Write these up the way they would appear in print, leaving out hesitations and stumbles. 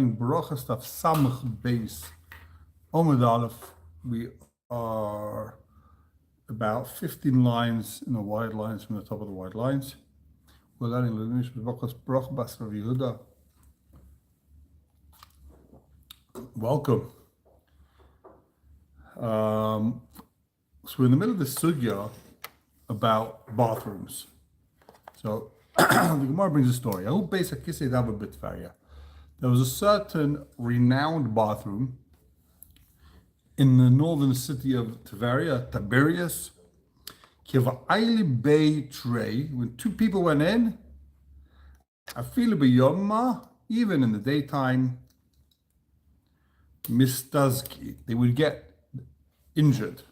brochos stuff, samach base, Amud Aleph. We are about 15 lines in the wide lines from the top of the wide lines. We're learning brochos bas Rav Yehuda. Welcome. So we're in the middle of the sugya about bathrooms. So the gemorah brings a story. There was a certain renowned bathroom in the northern city of Tiberias. When two people went in, even in the daytime, mistazki, they would get injured.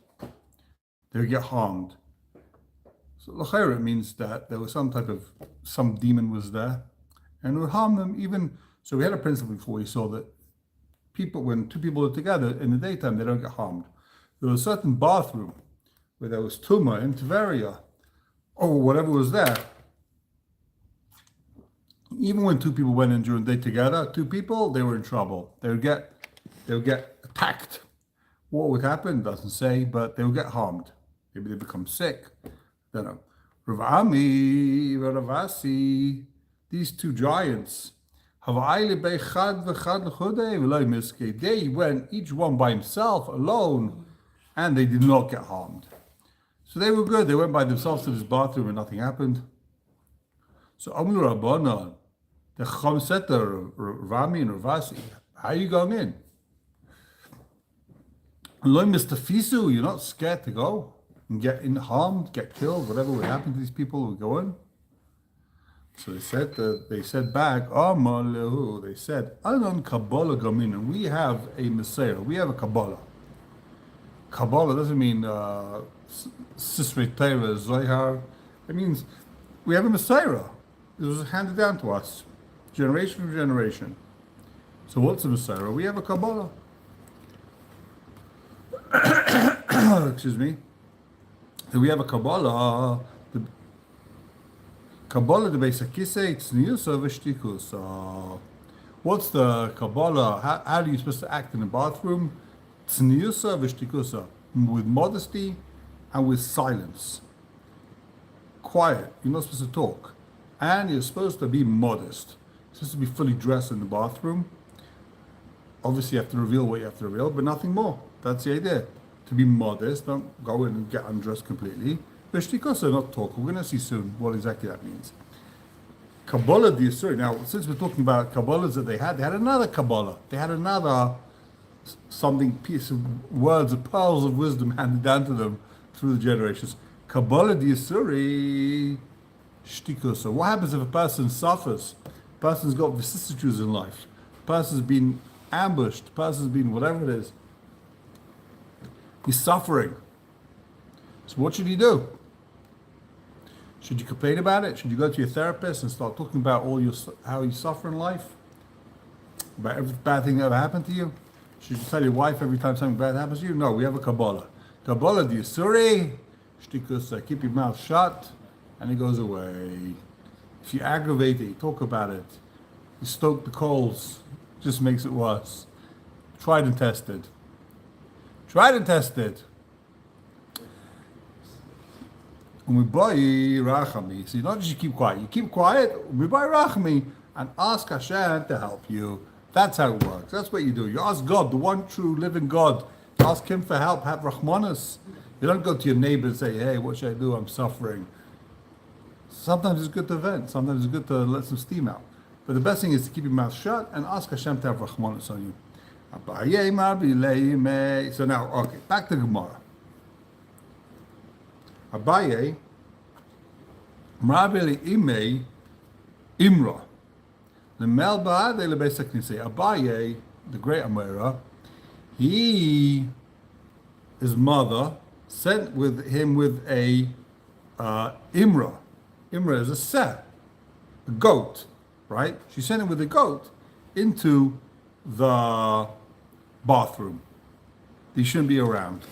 They would get harmed. So l'chayra, it means that there was some demon was there and would harm them even. So we had a principle before. We saw that when two people are together in the daytime, they don't get harmed. There was a certain bathroom where there was tumah in Tiberia, or whatever was there. Even when two people went in during the day together, two people, they were in trouble. They would get attacked. What would happen? Doesn't say, but they would get harmed. Maybe they become sick. Don't know. Rav Ami, Rav Asi, these two giants. They went each one by himself, alone, and they did not get harmed. So they were good. They went by themselves to this bathroom and nothing happened. So Amul Rabbanan, the Chacham said to Rami and Ravasi, how are you going in? You're not scared to go and get harmed, get killed, whatever would happen to these people who would go in? So they said back, they said, Anon Kabbalah Gamin, and we have a Messiah, we have a Kabbalah. Kabbalah doesn't mean Sisrei Torah, Zohar. It means we have a Messiah. It was handed down to us, generation from generation. So what's a Messiah? We have a Kabbalah. Excuse me. So we have a Kabbalah. Kabbalah the Beisakise, Tzniusa v'Shtikusa. What's the Kabbalah? How are you supposed to act in the bathroom? Tzniusa v'Shtikusa. With modesty and with silence. Quiet. You're not supposed to talk. And you're supposed to be modest. You're supposed to be fully dressed in the bathroom. Obviously you have to reveal what you have to reveal, but nothing more. That's the idea. To be modest, don't go in and get undressed completely. V'Shtikusa, not talk. We're going to see soon what exactly that means. Kabbalah the Yisuri. Now, since we're talking about Kabbalahs that they had another Kabbalah. They had another piece of words, of pearls of wisdom handed down to them through the generations. Kabbalah the Yisuri, Shtikusa. What happens if a person suffers? A person's got vicissitudes in life. A person's been ambushed. A person's been whatever it is. He's suffering. So what should he do? Should you complain about it? Should you go to your therapist and start talking about how you suffer in life? About every bad thing that ever happened to you? Should you tell your wife every time something bad happens to you? No, we have a Kabbalah. Kabbalah the Yisuri, Shtikusa, keep your mouth shut, and it goes away. If you aggravate it, you talk about it, you stoke the coals, just makes it worse. Tried and tested. Tried and tested. So not just you keep quiet. You keep quiet, and ask Hashem to help you. That's how it works. That's what you do. You ask God, the one true living God. Ask Him for help. Have Rahmanas. You don't go to your neighbor and say, hey, what should I do? I'm suffering. Sometimes it's good to vent. Sometimes it's good to let some steam out. But the best thing is to keep your mouth shut and ask Hashem to have Rahmanas on you. So now, okay, back to Gemara. Abaye, Mrabeli Ime, Imra. The Melba de la Besaknise. Abaye, the great Amora, his mother sent him with a Imra. Imra is a set, a goat, right? She sent him with a goat into the bathroom. He shouldn't be around.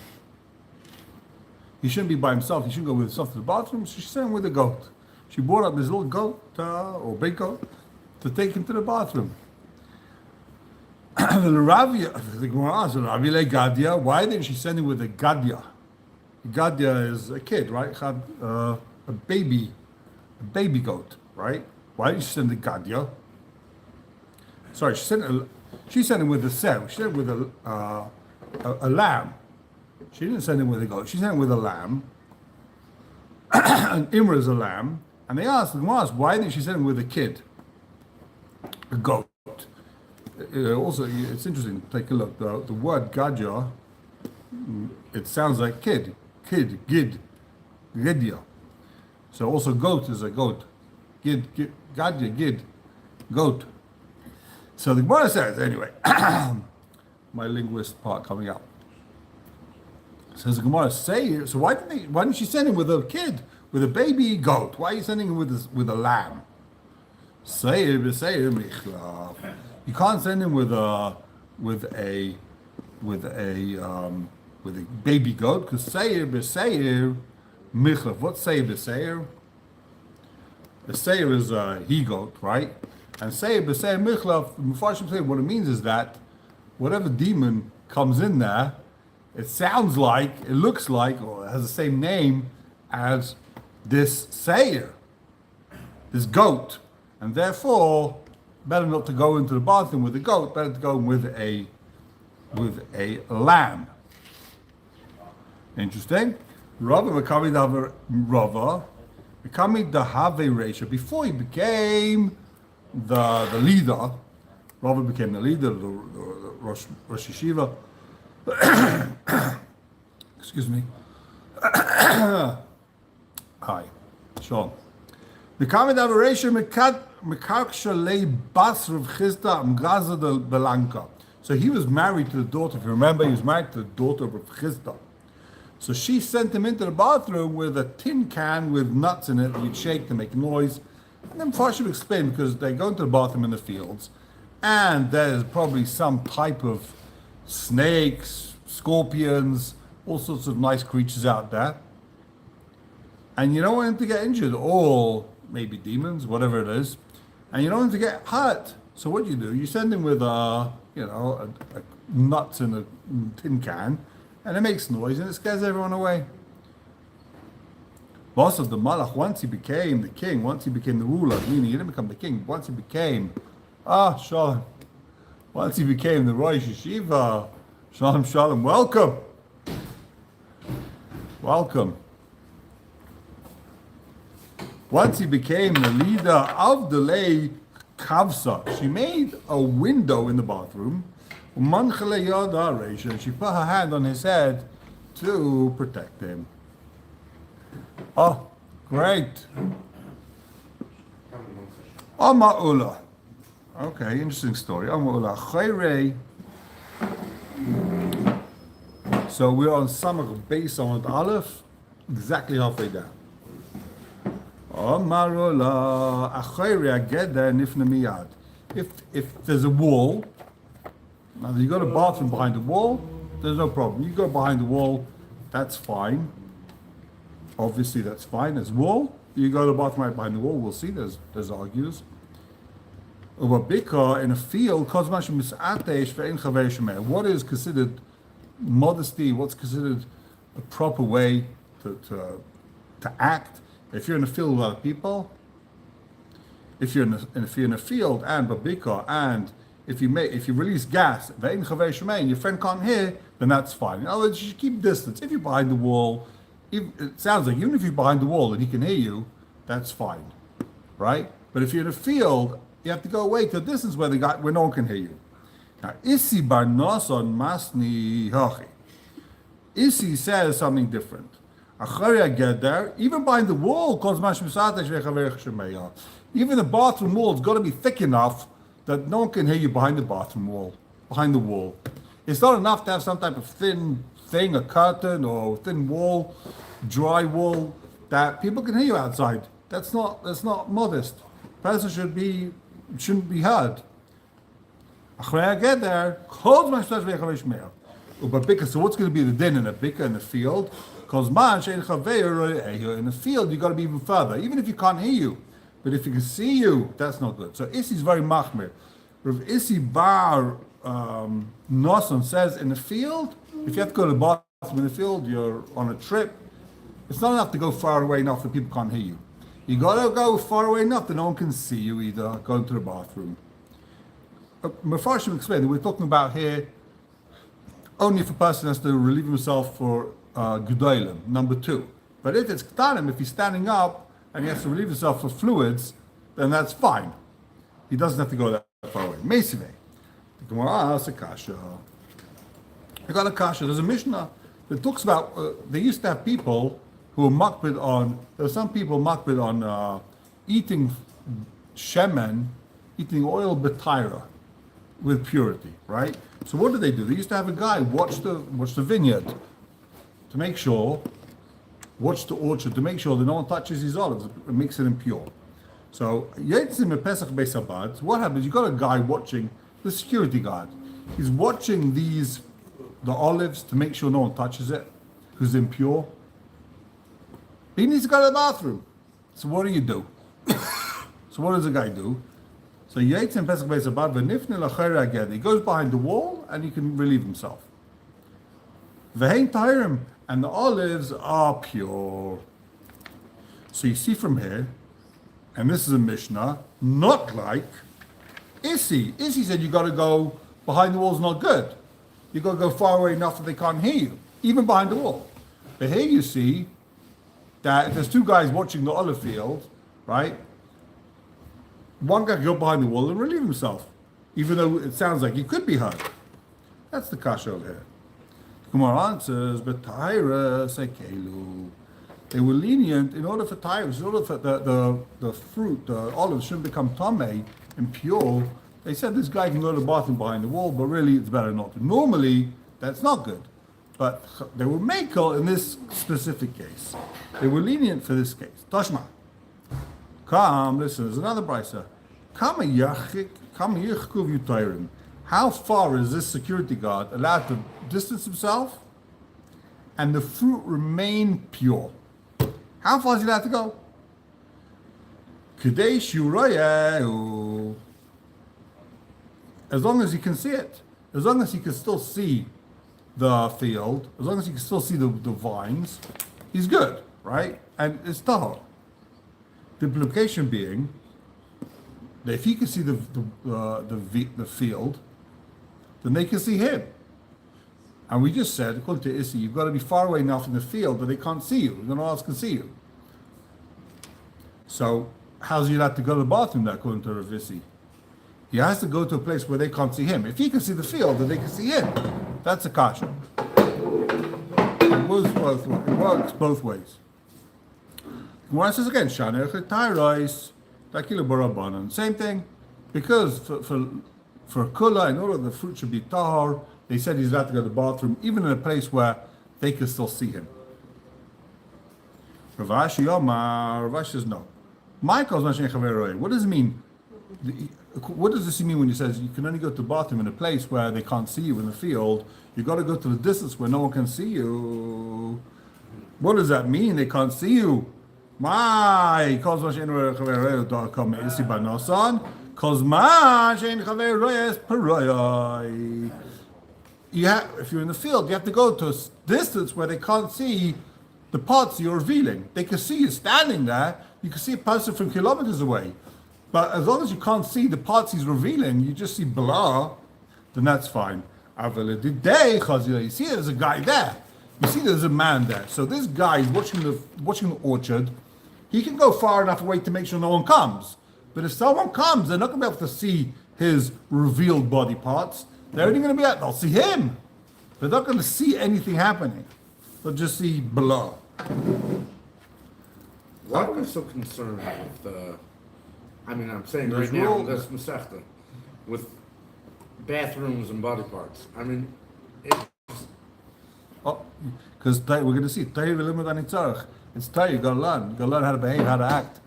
He shouldn't be by himself. He shouldn't go with himself to the bathroom. So she sent him with a goat. She brought up this little goat or big goat to take him to the bathroom. The Gemara asks, Ravi le Gadia, why didn't she send him with a Gadia? Gadia is a kid, right? A baby goat, right? Why didn't she send the Gadia? Sorry, she sent him with a ser. She sent him with a lamb. She didn't send him with a goat. She sent him with a lamb. And Imra is a lamb. And they asked, why didn't she send him with a kid? A goat. Also, it's interesting. Take a look. The word Gadya, it sounds like kid, gid, gedia. So also goat is a goat. Gid, Gadya, gid, goat. So the Gemara says, anyway, my linguist part coming up. Says the Gemara, so why didn't she send him with a kid, with a baby goat? Why are you sending him with a lamb? You can't send him with a baby goat, because seir b'seir michlaf. What's seir b'seir? The seir is a he goat, right? And seir b'seir michlaf. Mepharshim say what it means is that whatever demon comes in there, it sounds like, it looks like, or it has the same name as this seir, this goat, and therefore better not to go into the bathroom with a goat, better to go with a lamb. Interesting. Rava Makami Dahave Reisha. Before he became the leader, Rava became the leader, the Rosh Yeshiva. Excuse me. Hi. Sure. Makami Dahave Reisha so he was married to the daughter. If you remember, he was married to the daughter of Chisda. So she sent him into the bathroom with a tin can with nuts in it that you'd shake to make noise. And then Farshim explained, because they go into the bathroom in the fields, and there's probably some type of snakes, scorpions, all sorts of nice creatures out there. And you don't want him to get injured, or maybe demons, whatever it is. And you don't want him to get hurt. So what do? You send him with a nuts in a tin can, and it makes noise and it scares everyone away. Boss of the Malach, once he became the king, once he became the ruler, meaning he didn't become the king, once he became, Shalom. Once he became the Rosh Yeshiva, Shalom, welcome. Welcome. Once he became the leader of the lay Kavsa, she made a window in the bathroom, and she put her hand on his head to protect him. Oh, great. Ama'ula. Okay, interesting story. Ama'ula. Chayrei. So we're on Samach base on Aleph, exactly halfway down. If there's a wall, now you got a bathroom behind the wall, there's no problem. You go behind the wall, that's fine. Obviously, that's fine. There's wall. You go to the bathroom right behind the wall. We'll see. There's argues. In a field, what is considered modesty? What's considered a proper way to act? If you're in a field with other people, if you're in a field and babika, and if you release gas, and your friend can't hear, then that's fine. In other words, you should keep distance. If you're behind the wall, it sounds like even if you're behind the wall and he can hear you, that's fine, right? But if you're in a field, you have to go away to a distance where no one can hear you. Now, Isi bar nason masni hachi. Isi says something different. Even behind the wall, even the bathroom wall has got to be thick enough that no one can hear you behind the bathroom wall, behind the wall. It's not enough to have some type of thin thing, a curtain or thin wall, dry wall, that people can hear you outside. That's not modest. Person shouldn't be heard. So what's going to be the din in a bika in the field? Because in the field you got to be even further, even if you can't hear you. But if you can see you, that's not good. So Isi is very machmir. Rav Isi bar Nosson says in the field, if you have to go to the bathroom in the field, you're on a trip, it's not enough to go far away enough that people can't hear you. You gotta go far away enough that no one can see you either, going to the bathroom. Mefarshim explained that we're talking about here only if a person has to relieve himself for Gedolim, number 2. But if it's Ktanim, if he's standing up and he has to relieve himself for fluids, then that's fine. He doesn't have to go that far away. Meisive. The gemorah asks a kasha. I got a kasha. There's a Mishnah that talks about, they used to have people who were makbid on, there were some people makbid on eating shemen, eating oil b'taira with purity, right? So what did they do? They used to have a guy watch the vineyard to make sure, watch the orchard to make sure that no one touches his olives and makes it impure. So Yetzim Pesach Beis Habad, what happens? You got a guy watching, the security guard. He's watching the olives to make sure no one touches it, who's impure. He needs to go to the bathroom. So what do you do? So what does the guy do? So Yetzim Pesach Beis Habad v'nifne l'chayra again. He goes behind the wall and he can relieve himself. V'hein tahirim, and the olives are pure. So you see from here, and this is a Mishnah, not like Isi. Isi said you got to go behind the wall's not good. You got to go far away enough that they can't hear you, even behind the wall. But here you see that if there's 2 guys watching the olive field, right? One guy can go behind the wall and relieve himself, even though it sounds like he could be heard. That's the kasha over here. Gemorah answers, but Taira sekelu. They were lenient in order for Taira, in order for the fruit, the olives shouldn't become tamei, impure. They said this guy can go to the bathroom behind the wall, but really it's better not to. Normally, that's not good. But they were makel in this specific case. They were lenient for this case. Tashma. Come, listen, there's another brisa. How far is this security guard allowed to distance himself and the fruit remain pure? How far is he allowed to go? As long as he can see it, as long as he can still see the field, as long as he can still see the vines, he's good, right? And it's tahor. The implication being that if he can see the field, then they can see him. And we just said, according to Isi, you've got to be far away enough in the field that they can't see you. No one else can see you. So how's he allowed to go to the bathroom there, according to Rav Isi? He has to go to a place where they can't see him. If he can see the field, then they can see him. That's a kasha. It works both ways. Gemara says again, same thing, because for kula, in order the fruit should be tahor, they said he's allowed to go to the bathroom, even in a place where they can still see him. Rav says no. What does it mean? What does this mean when he says you can only go to the bathroom in a place where they can't see you in the field? You've got to go to the distance where no one can see you. What does that mean? They can't see you. My, if you're in the field, you have to go to a distance where they can't see the parts you're revealing. They can see you standing there. You can see a person from kilometers away. But as long as you can't see the parts he's revealing, you just see blur, then that's fine. You see there's a guy there. You see there's a man there. So this guy is watching the orchard. He can go far enough away to make sure no one comes. But if someone comes, they're not going to be able to see his revealed body parts. They're only going to be able, they'll see him. They're not going to see anything happening. They'll just see blur. Why are we so concerned with the... I'm saying right now, that's Masechta, with bathrooms and body parts. Because we're going to see, it's Torah, you got to learn. You got to learn how to behave, how to act.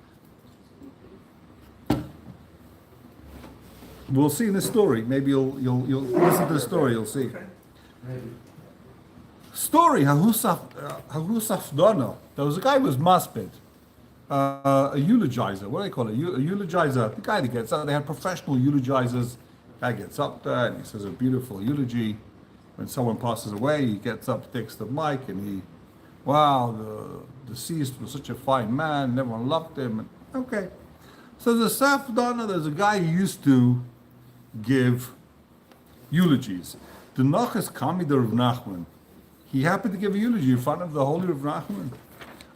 We'll see in this story. Maybe you'll listen to the story, you'll see. Okay. Maybe. Story, Hahusaf Dono. There was a guy who was maspid. A eulogizer, what do they call it? A eulogizer, the guy that gets out. They had professional eulogizers Guy gets up there and he says a beautiful eulogy. When someone passes away, he gets up, takes the mic, and the deceased was such a fine man, everyone loved him. And, okay. So there's a Safdana, there's a guy who used to give eulogies. The Nachas Kami the Rav Nachman. He happened to give a eulogy in front of the holy Rav Nachman.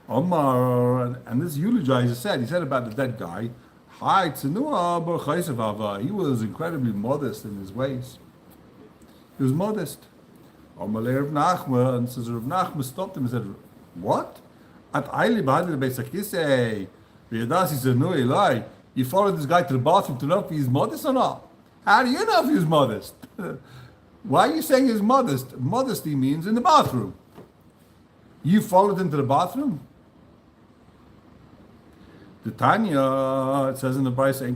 Omar, and this eulogizer said, he said about the dead guy, Hi, Tzenua brochos Ava. He was incredibly modest in his ways. He was modest. Omar Rav Nachman, says Rav Nachman stopped him and said, what? At Aili Bahadi Beisakise, V'yadasi Zenu Elai. You followed this guy to the bathroom to know if he's modest or not. How do you know if he's modest? Why are you saying he's modest? Modesty means in the bathroom. You followed him to the bathroom? The Tanya, it says in the Brisa,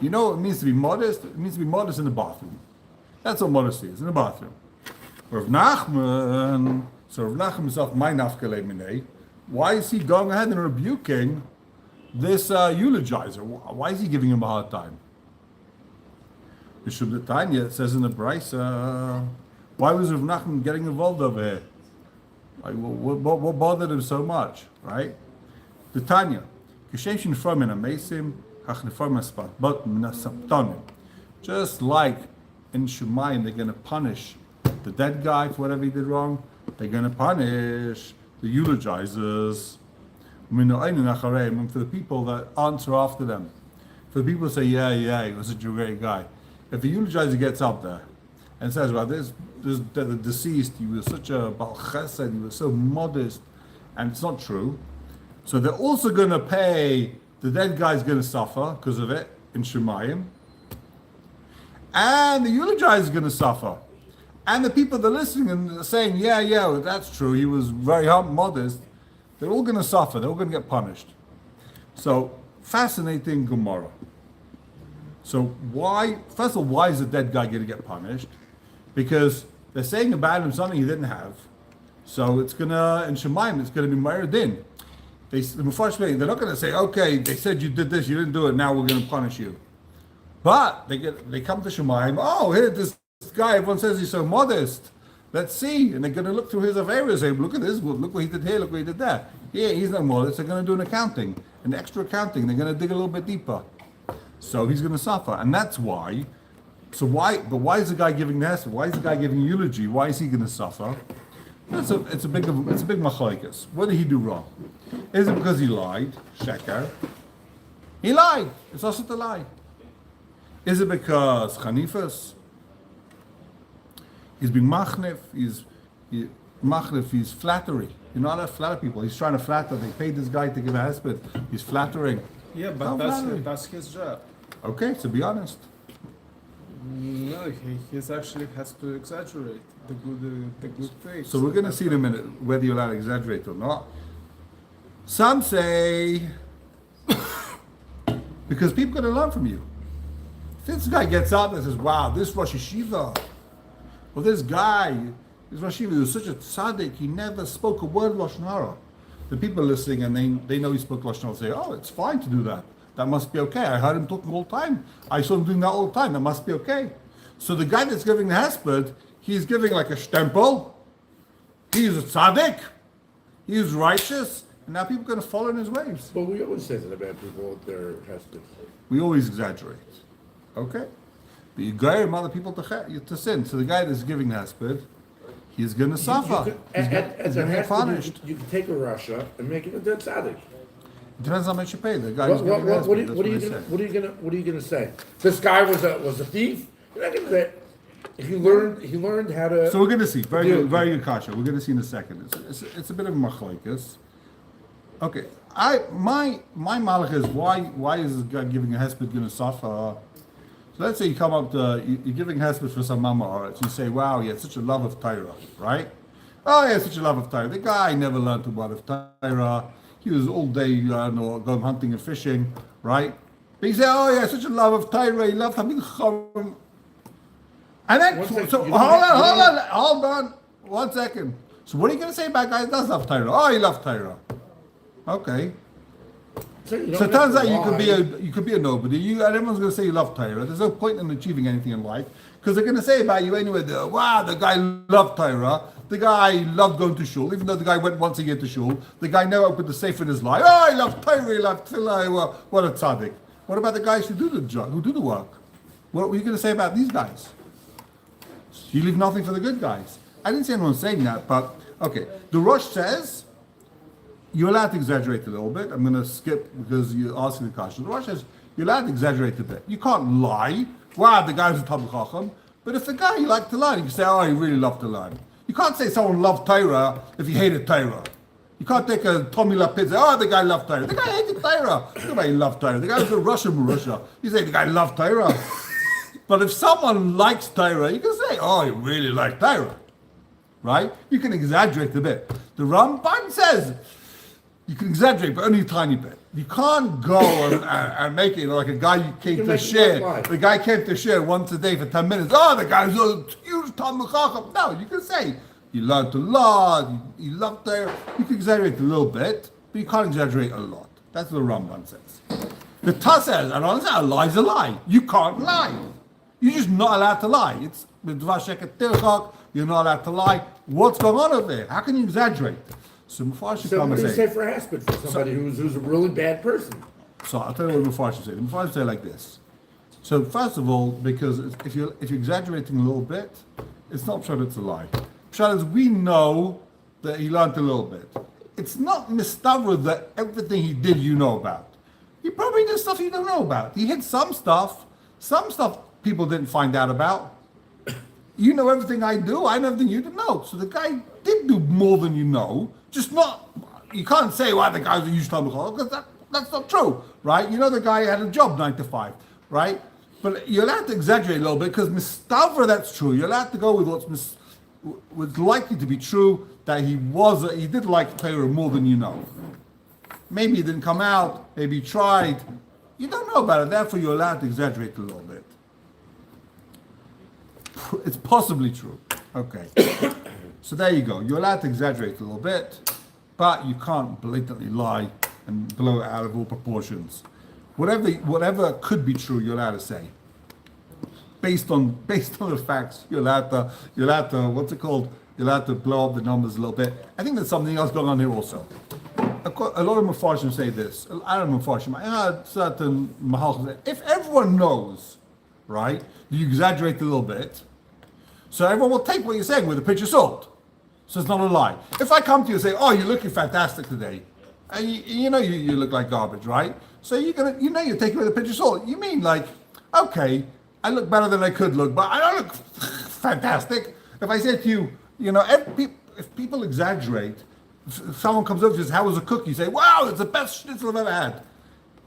you know what it means to be modest? It means to be modest in the bathroom. That's what modesty is, in the bathroom. Rav Nachman, so Rav Nachman himself, my nafkele minei, why is he going ahead and rebuking this eulogizer? Why is he giving him a hard time? The Tanya, it says in the Brisa, why was Rav Nachman getting involved over here? Like, what bothered him so much, right? The Tanya, just like in Shemayim, they're going to punish the dead guy for whatever he did wrong. They're going to punish the eulogizers. And for the people that answer after them, for the people who say, yeah, he was such a great guy. If the eulogizer gets up there and says, well, the deceased, he was such a Baal Chesed, he was so modest, and it's not true. So they're also going to pay, the dead guy's going to suffer because of it in Shemayim. And the eulogizer is going to suffer. And the people that are listening and saying, yeah, that's true, he was very modest, they're all going to suffer, they're all going to get punished. So, fascinating gemorah. So first of all, why is the dead guy going to get punished? Because they're saying about him something he didn't have. So in Shemayim, it's going to be Meir Din. They're not going to say, okay, they said you did this, you didn't do it, now we're going to punish you. But they come to Shemayim, oh, here, this guy, everyone says he's so modest. Let's see. And they're going to look through his affairs, say, look at this, look what he did here, look what he did there. Yeah, he's not modest. They're going to do an extra accounting. They're going to dig a little bit deeper. So he's going to suffer. And that's why. Why is the guy giving the hesed? Why is the guy giving eulogy? Why is he going to suffer? It's a big machlokes. What did he do wrong? Is it because he lied? Sheker. He lied. It's also to lie. Is it because Chanifas? He's being machnif. He's flattery. You're not allowed to flatter people. He's trying to flatter. They paid this guy to give a hesped. He's flattering. Yeah, but that's his job. Okay, so be honest. No, he actually has to exaggerate the good things. So we're going to see in a minute whether you're allowed to exaggerate or not. Some say because people are going to learn from you. If this guy gets up and says, "Wow, this Rosh Yeshiva, or this guy, this Rosh Yeshiva was such a tzaddik, he never spoke a word of Lashon Hara." The people listening and they know he spoke Lashon Hara say, "Oh, it's fine to do that. That must be okay. I heard him talking all the time. I saw him doing that all the time. That must be okay." So the guy that's giving the hesped, he's giving like a stempel. He's a tzaddik. He's righteous. And now people are going to follow in his ways. But we always say that about people with their hesped. We always exaggerate. Okay? But you guide other people to sin. So the guy that's giving the hesped, he's going to suffer. He's going to get punished. You can take a Russia and make it a dead tzaddik. It depends how much you pay. The guy What are you gonna say? This guy was a thief? You're not gonna say he learned how to. So we're gonna see. Very good kasha. We're gonna see in a second. It's a bit of a machlokes. Okay. My malach is why is this guy giving a hesped gonna suffer? So let's say you come up to you're giving hesped for some mama or you say, wow, he had such a love of Torah, right? Oh, he had such a love of Torah. The guy never learned about of Torah. He was all day going hunting and fishing, right? But he said, "Oh, yeah, such a love of Torah. He loved having chum." And then, hold on, 1 second. So what are you going to say about a guy that does love Torah? Oh, he loved Torah. Okay. So it turns out you could be a nobody. And everyone's going to say you love Torah. There's no point in achieving anything in life because they're going to say about you anyway. Wow, the guy loved Torah. The guy loved going to shul, even though the guy went once a year to shul. The guy never opened the safe in his life. Oh, he loved Torah. He loved Tefillah. What a tzaddik. What about the guys who do the job, who do the work? What were you going to say about these guys? You leave nothing for the good guys. I didn't see anyone saying that, but okay. The Rosh says you're allowed to exaggerate a little bit. I'm going to skip because you're asking the question. The Rosh says you're allowed to exaggerate a bit. You can't lie. Wow, the guy's a Talmud Chacham. But if the guy you like to learn, you can say, oh, he really loved to learn. You can't say someone loved Torah if he hated Torah. You can't take a Tommy Lapid and say, oh, the guy loved Torah. The guy hated Torah. Nobody loved Torah. The guy was a Russian Marusha. You say the guy loved Torah. But if someone likes Torah, you can say, oh, he really liked Torah. Right? You can exaggerate a bit. The Ramban says you can exaggerate, but only a tiny bit. You can't go and make it like a guy you came to share. The guy came to share once a day for 10 minutes. Oh, the guy's a huge Talmud Chacham. No, you can say you learned to learn, you loved Torah. You can exaggerate a little bit, but you can't exaggerate a lot. That's what the Ramban says. The Taz says, and I say, a lie's a lie. You can't lie. You're just not allowed to lie. It's you're not allowed to lie. What's going on over there? How can you exaggerate? So Mepharshim come and say for aspirin for somebody who's a really bad person. So I'll tell you what Mepharshim say. The Mepharshim say like this. So first of all, because if you're exaggerating a little bit, it's not sure it's a lie. Pshat is we know that he learned a little bit. It's not mistavra that everything he did you know about. He probably did stuff you don't know about. He hid some stuff people didn't find out about. You know everything I do, I know everything you didn't know. So the guy did do more than you know, just not, you can't say, well, the guy's a huge Talmud Chacham, because that's not true, right? You know the guy had a job 9 to 5, right? But you're allowed to exaggerate a little bit, because mistavra, that's true. You're allowed to go with what's likely to be true, that he did like Torah more than you know. Maybe it didn't come out, maybe he tried. You don't know about it, therefore you're allowed to exaggerate a little bit. It's possibly true. Okay. So there you go. You're allowed to exaggerate a little bit, but you can't blatantly lie and blow it out of all proportions. Whatever could be true, you're allowed to say. Based on the facts, you're allowed to what's it called? You're allowed to blow up the numbers a little bit. I think there's something else going on here also. A lot of Mepharshim say this. I don't know Mepharshim. I heard certain Mahalchim say, if everyone knows, right, you exaggerate a little bit, so everyone will take what you're saying with a pinch of salt. So it's not a lie. If I come to you and say, oh, you're looking fantastic today, and you know you look like garbage, right? So you're taking it with a pinch of salt. You mean like, okay, I look better than I could look, but I don't look fantastic. If I say to you, if people exaggerate, if someone comes over to you and says, how was the cook? You say, wow, it's the best schnitzel I've ever had.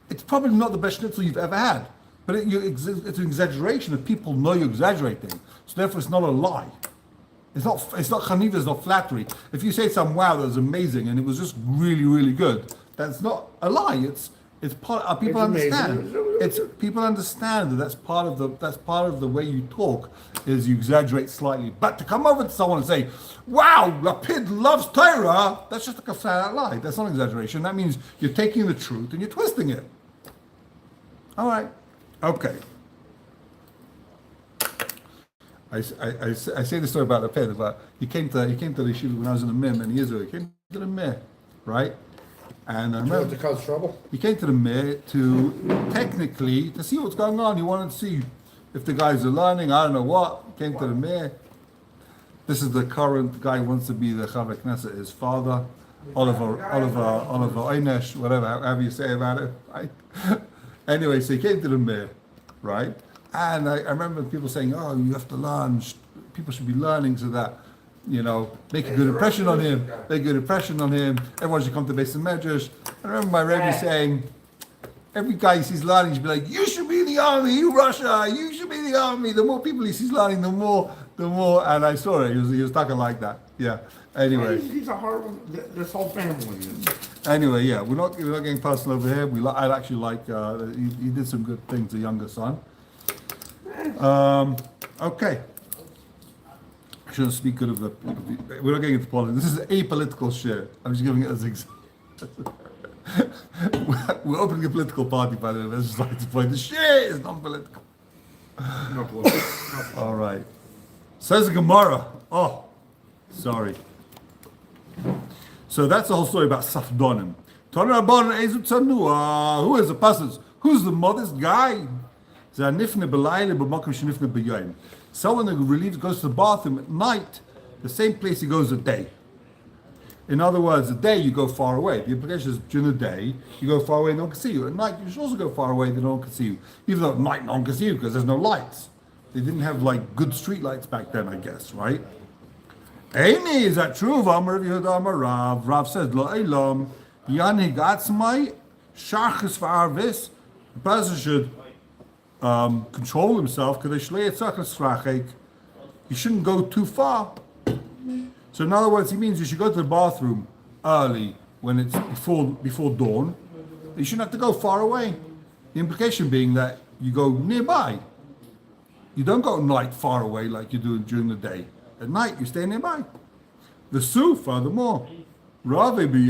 It's probably not the best schnitzel you've ever had. But it's an exaggeration if people know you're exaggerating. So therefore it's not a lie. It's not chaniva, it's not flattery. If you say something, wow, that was amazing, and it was just really, really good, that's not a lie. It's part. People understand. People understand that that's part of the way you talk is you exaggerate slightly. But to come over to someone and say, wow, Lapid loves Torah, that's just like a flat out lie. That's not exaggeration. That means you're taking the truth and you're twisting it. All right. Okay. I say the story about the pen, but he came to the yeshiva when I was in the Mir many years ago. He came to the Mir, right? And I remember to cause trouble. He came to the Mir to see what's going on. He wanted to see if the guys are learning. I don't know what. He came to the Mir. This is the current guy who wants to be the Chaver Knesset, his father, Oliver Einesh, whatever, however you say about it, right? Anyway, so he came to the Mir, right? And I remember people saying, oh, you have to learn, people should be learning so that, make a good impression on him, everyone should come to Beis Medrash. I remember my Rebbe saying, every guy he sees learning should be like, you should be in the army, you Russia, you should be in the army. The more people he sees learning, the more, and I saw it, he was talking like that, yeah. Anyway. He's a horrible, this whole family. Anyway, yeah, we're not getting personal over here. I actually like, he did some good things, the younger son. Okay. I shouldn't speak good of we're not getting into politics. This is a political share. I'm just giving it as example. We're opening a political party, by the way. Let's just like to point the shit is non-political. No political. All right. Says the gemorah. Oh, sorry. So that's the whole story about Safdonim. Who is the person? Who's the modest guy? Someone who relieves goes to the bathroom at night, the same place he goes at day. In other words, at day you go far away. The implication is during the day you go far away and no one can see you. At night you should also go far away and no one can see you. Even though at night no one can see you because there's no lights. They didn't have like good street lights back then, I guess, right? Amy, is that true? Rav says, Lo Elam, Yanig Atzmai, Shachis V'Arvis. The person should control himself because he shouldn't go too far. So in other words, he means you should go to the bathroom early when it's before dawn. You shouldn't have to go far away. The implication being that you go nearby. You don't go at night far away like you do during the day. At night you stay nearby. The Su, furthermore, Rava during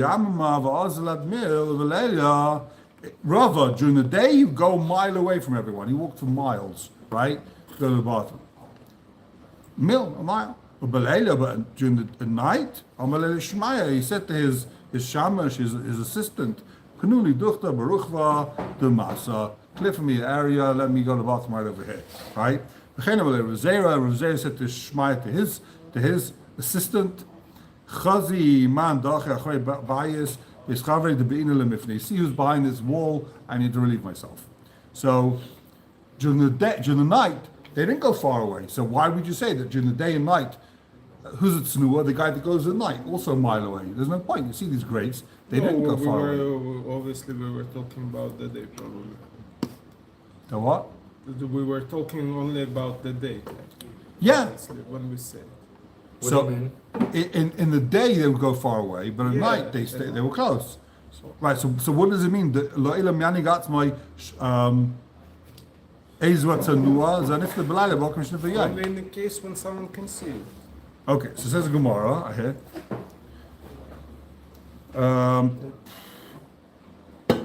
the day you go a mile away from everyone. You walk for miles, right? To go to the bathroom. A mile. But during the night, he said to his shamash, his assistant, Kanuli duchta baruchva de masa, clear for me an area, let me go to the bathroom right over here, right? Rav Zera said to Shmaya, to his assistant, Chazi man dache achrei bayis is chavei de beina lemifnei. See who's behind this wall. I need to relieve myself. So during the night, they didn't go far away. So why would you say that during the day and night? Who's at Snua? The guy that goes at night, also a mile away. There's no point. You see these grates; they didn't go far away. Obviously, we were talking about the day, probably. The what? We were talking only about the day. Yeah. Honestly, when we say. What do you mean? In the day they would go far away, but at night they were close. Right. So what does it mean? Lo elam yani gatzmai ezvat zanua zanif the belayla b'akim shnefayai. Only in the case when someone can see you. Okay, so it says gemorah. I hear.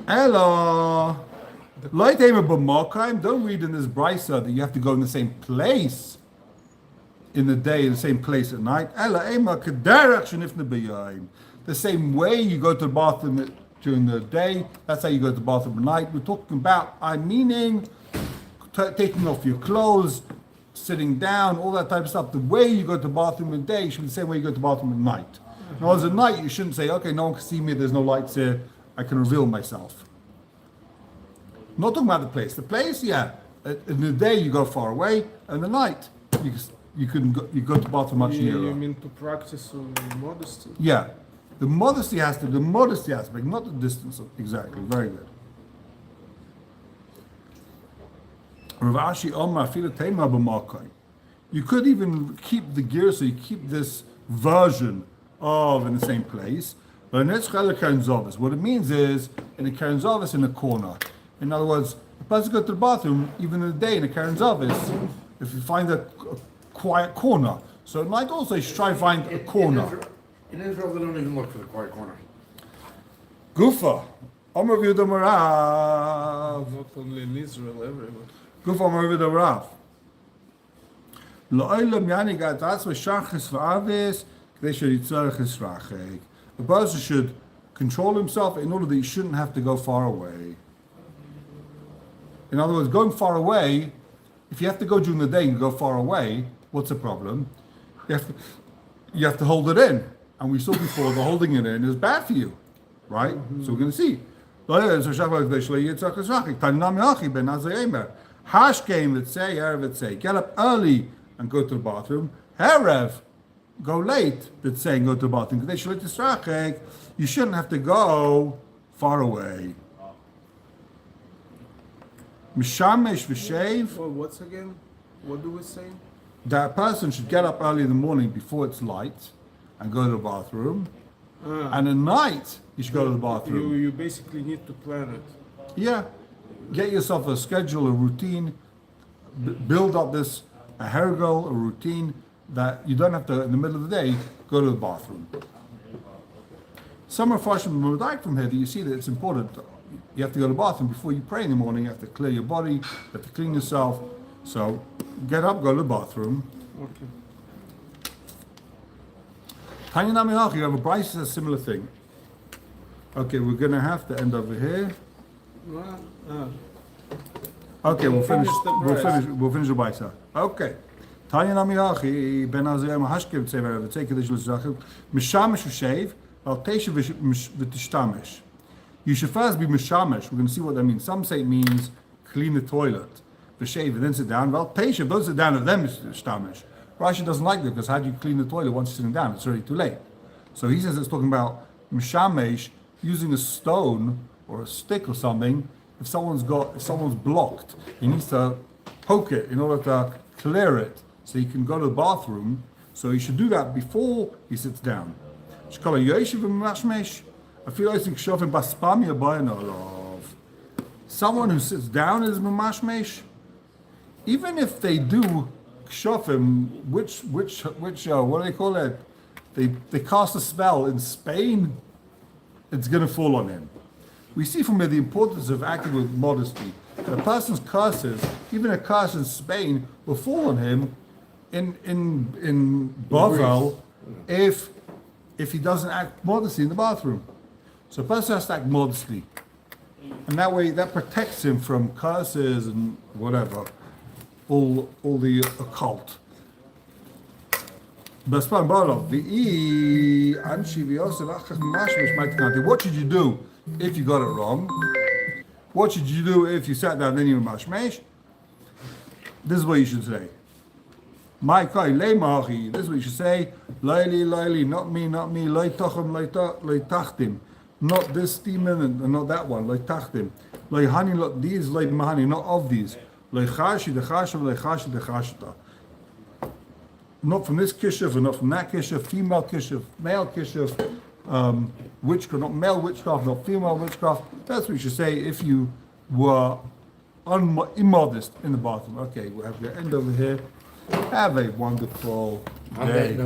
Ella, don't read in this brisa that you have to go in the same place in the day, in the same place at night. The same way you go to the bathroom during the day, that's how you go to the bathroom at night. We're talking about, meaning taking off your clothes, sitting down, all that type of stuff. The way you go to the bathroom in the day should be the same way you go to the bathroom at night. In other words, at night you shouldn't say, okay, no one can see me, there's no lights here, I can reveal myself. Not talking about the place. The place, yeah. In the day you go far away, and the night you go to the bathroom much nearer. You mean to practice modesty? Yeah. The modesty aspect, not the distance. Exactly. Very good. You could even keep the gear, so you keep this version of in the same place. But what it means is in a Karen Zavis in a corner. In other words, the person goes to the bathroom even in the day in a Karen Zavis if you find a quiet corner. So at night also you should try to find a corner. In Israel, they don't even look for the quiet corner. Gufa. Amar Yehuda Marav. Not only in Israel, everywhere. Gufa Amar Yehuda Marav. Lo'olam yani gatas v'shachis v'avis k'dei sheritzarech esrachek. The person should control himself in order that he shouldn't have to go far away. In other words, going far away, if you have to go during the day and go far away, what's the problem? You have to hold it in. And we saw before the holding it in is bad for you. Right? Mm-hmm. So we're going to see. Hash came, let's say, Erev, let's say, get up early and go to the bathroom. Erev, go late, let's say, and go to the bathroom. You shouldn't have to go far away. Mishamesh v'sheiv. Well, what's again? What do we say? That a person should get up early in the morning before it's light and go to the bathroom. And at night, you should go to the bathroom. You basically need to plan it. Yeah. Get yourself a schedule, a routine. Build up a hergel, a routine that you don't have to, in the middle of the day, go to the bathroom. Some are from here that you see that it's important. You have to go to the bathroom before you pray in the morning. You have to clear your body. You have to clean yourself. So get up, go to the bathroom. Okay. Tanya Namiach, you have a Bryce, a similar thing. Okay, we're going to have to end over here. Okay, we'll finish the Bryce. Okay. Tanya Namiach, Ben Azir Mahashkev Tsever, the take of the Shulchan, Mishamish Shave, Al Tesha V'Tishtamish. You should first be Mishamish. We're going to see what that means. Some say it means clean the toilet, shave, and then sit down. Well, Tesha, don't sit down, and then Tishtamish. Rashi doesn't like that because how do you clean the toilet once you're sitting down? It's already too late. So he says it's talking about Mishamesh using a stone or a stick or something. If someone's blocked, he needs to poke it in order to clear it so he can go to the bathroom. So he should do that before he sits down. Someone who sits down is Mamashmesh. Even if they do kshofim, which what do they call it? They cast a spell in Spain, it's going to fall on him. We see from here the importance of acting with modesty. A person's curses, even a curse in Spain, will fall on him in Bavel if he doesn't act modestly in the bathroom. So a person has to act modestly. And that way that protects him from curses and whatever. All the occult. What should you do if you got it wrong? What should you do if you sat down then you were mashmesh? This is what you should say. This is what you should say. Laili, not me, lay tachtim. Not this demon and not that one. Lay tachtim. Lay hani, not these, lay mahani, not of these. Not from this kishuf and not from that kishuf, female kishuf, male kishuf, witchcraft, not male witchcraft, not female witchcraft. That's what you should say if you were immodest in the bathroom. Okay, we'll have to end over here. Have a wonderful day.